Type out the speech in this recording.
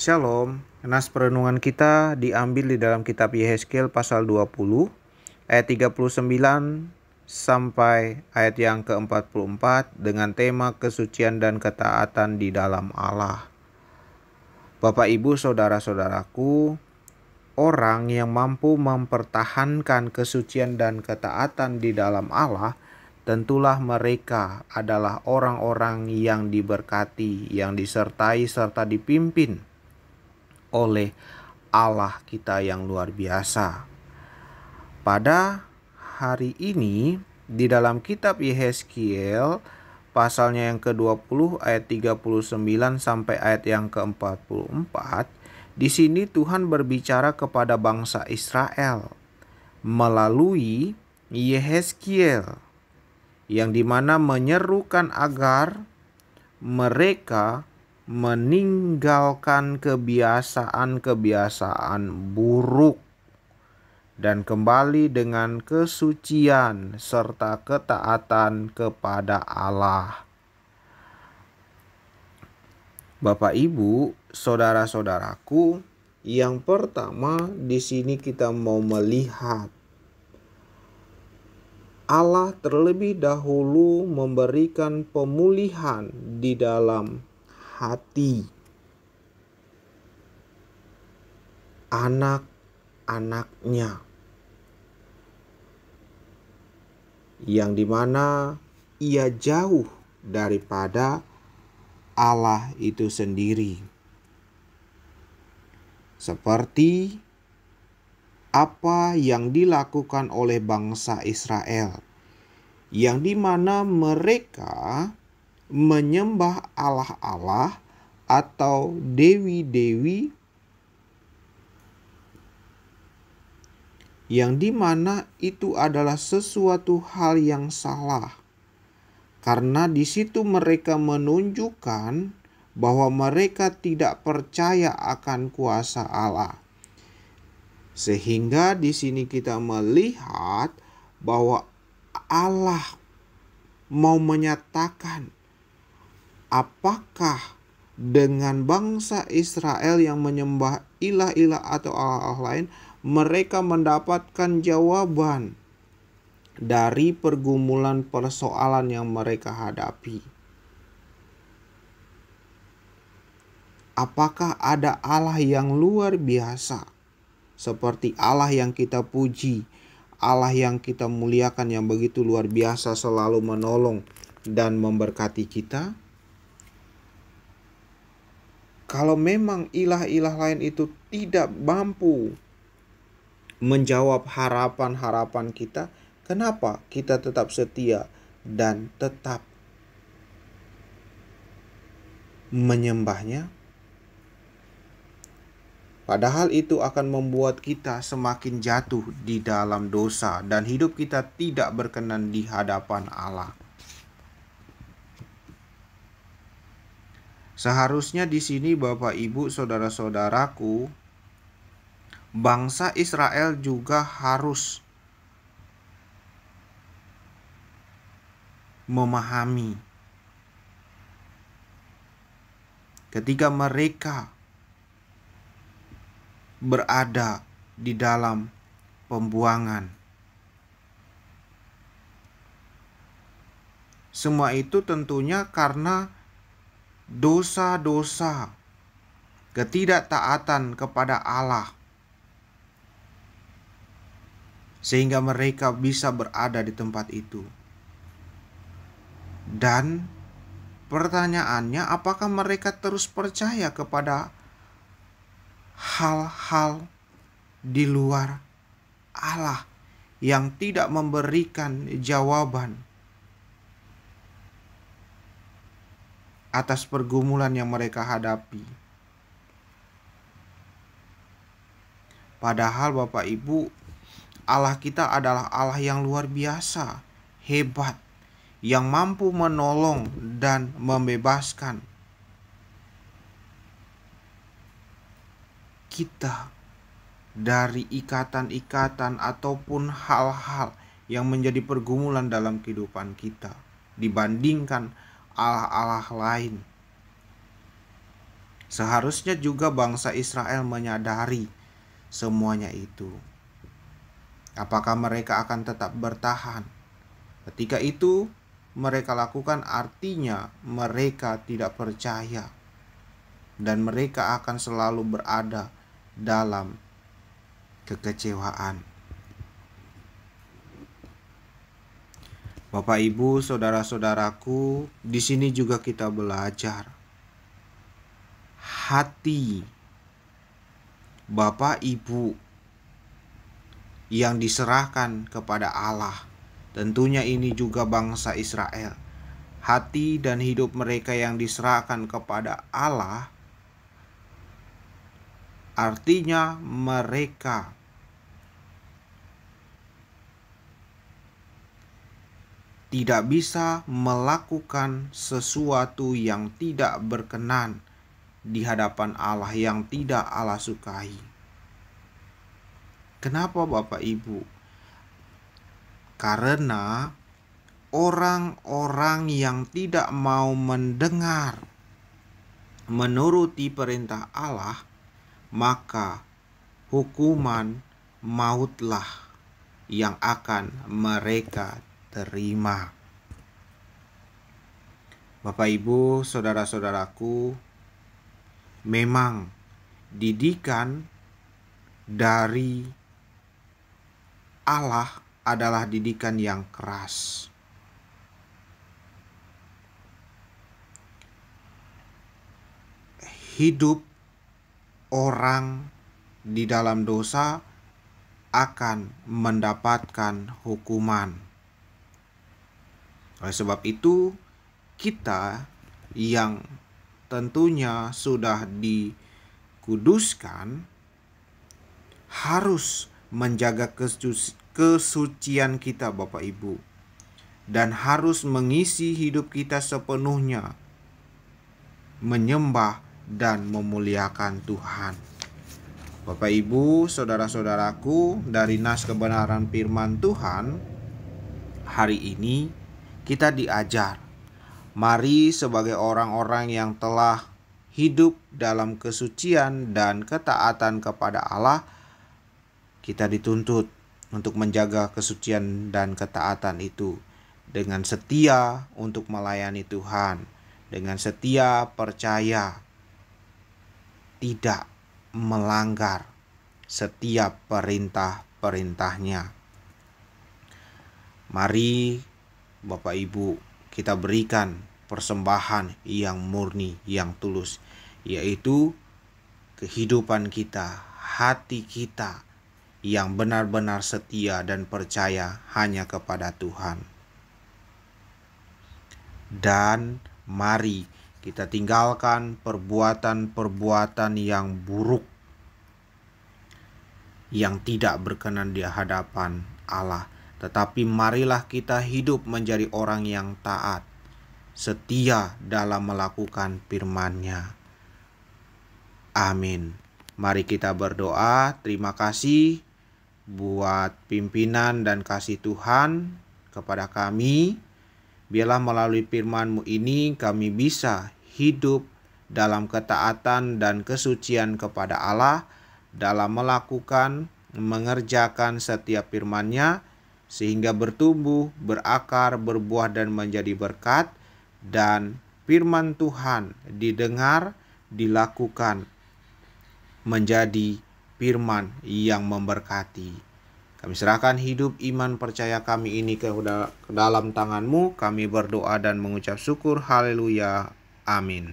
Shalom, nas perenungan kita diambil di dalam kitab Yehezkiel pasal 20 ayat 39 sampai ayat yang ke-44 dengan tema kesucian dan ketaatan di dalam Allah. Bapak Ibu saudara-saudaraku, orang yang mampu mempertahankan kesucian dan ketaatan di dalam Allah, tentulah mereka adalah orang-orang yang diberkati, yang disertai serta dipimpin oleh Allah kita yang luar biasa. Pada hari ini di dalam kitab Yehezkiel pasalnya yang ke-20 ayat 39 sampai ayat yang ke-44, di sini Tuhan berbicara kepada bangsa Israel melalui Yehezkiel yang dimana menyerukan agar mereka meninggalkan kebiasaan-kebiasaan buruk dan kembali dengan kesucian serta ketaatan kepada Allah. Bapak Ibu, saudara-saudaraku, yang pertama di sini kita mau melihat Allah terlebih dahulu memberikan pemulihan di dalam hati anak-anaknya, yang dimana ia jauh daripada Allah itu sendiri, seperti apa yang dilakukan oleh bangsa Israel, yang dimana mereka menyembah Allah-Allah atau dewi-dewi, yang dimana itu adalah sesuatu hal yang salah, karena di situ mereka menunjukkan bahwa mereka tidak percaya akan kuasa Allah. Sehingga di sini kita melihat bahwa Allah mau menyatakan apakah dengan bangsa Israel yang menyembah ilah-ilah atau Allah lain, mereka mendapatkan jawaban dari pergumulan persoalan yang mereka hadapi. Apakah ada Allah yang luar biasa seperti Allah yang kita puji, Allah yang kita muliakan, yang begitu luar biasa selalu menolong dan memberkati kita? Kalau memang ilah-ilah lain itu tidak mampu menjawab harapan-harapan kita, kenapa kita tetap setia dan tetap menyembahnya? Padahal itu akan membuat kita semakin jatuh di dalam dosa dan hidup kita tidak berkenan di hadapan Allah. Seharusnya di sini Bapak Ibu saudara-saudaraku, bangsa Israel juga harus memahami ketika mereka berada di dalam pembuangan. Semua itu tentunya karena dosa-dosa, ketidaktaatan kepada Allah, sehingga mereka bisa berada di tempat itu. Dan pertanyaannya, apakah mereka terus percaya kepada hal-hal di luar Allah yang tidak memberikan jawaban atas pergumulan yang mereka hadapi? Padahal Bapak Ibu, Allah kita adalah Allah yang luar biasa, hebat, yang mampu menolong dan membebaskan kita dari ikatan-ikatan ataupun hal-hal yang menjadi pergumulan dalam kehidupan kita dibandingkan Allah-Allah lain. Seharusnya juga bangsa Israel menyadari semuanya itu. Apakah mereka akan tetap bertahan? Ketika itu mereka lakukan, artinya mereka tidak percaya, dan mereka akan selalu berada dalam kekecewaan. Bapak, Ibu, saudara-saudaraku, di sini juga kita belajar hati Bapak Ibu yang diserahkan kepada Allah. Tentunya ini juga bangsa Israel. Hati dan hidup mereka yang diserahkan kepada Allah, artinya mereka tidak bisa melakukan sesuatu yang tidak berkenan di hadapan Allah, yang tidak Allah sukai. Kenapa Bapak Ibu? Karena orang-orang yang tidak mau mendengar, menuruti perintah Allah, maka hukuman mautlah yang akan mereka terima. Bapak, Ibu, saudara-saudaraku, memang didikan dari Allah adalah didikan yang keras. Hidup orang di dalam dosa akan mendapatkan hukuman. Oleh sebab itu, kita yang tentunya sudah dikuduskan harus menjaga kesucian kita, Bapak Ibu, dan harus mengisi hidup kita sepenuhnya menyembah dan memuliakan Tuhan. Bapak, Ibu, saudara-saudaraku, dari nas kebenaran firman Tuhan hari ini kita diajar, mari sebagai orang-orang yang telah hidup dalam kesucian dan ketaatan kepada Allah, kita dituntut untuk menjaga kesucian dan ketaatan itu dengan setia untuk melayani Tuhan, dengan setia percaya, tidak melanggar setiap perintah-perintahnya. Mari Bapak Ibu, kita berikan persembahan yang murni, yang tulus, yaitu kehidupan kita, hati kita yang benar-benar setia dan percaya hanya kepada Tuhan. Dan mari kita tinggalkan perbuatan-perbuatan yang buruk, yang tidak berkenan di hadapan Allah. Tetapi marilah kita hidup menjadi orang yang taat, setia dalam melakukan firman-Nya. Amin. Mari kita berdoa. Terima kasih buat pimpinan dan kasih Tuhan kepada kami. Biarlah melalui firman-Mu ini kami bisa hidup dalam ketaatan dan kesucian kepada Allah, dalam melakukan, mengerjakan setiap firman-Nya, sehingga bertumbuh, berakar, berbuah dan menjadi berkat, dan firman Tuhan didengar, dilakukan, menjadi firman yang memberkati. Kami serahkan hidup, iman, percaya kami ini ke dalam tangan-Mu. Kami berdoa dan mengucap syukur. Haleluya. Amin.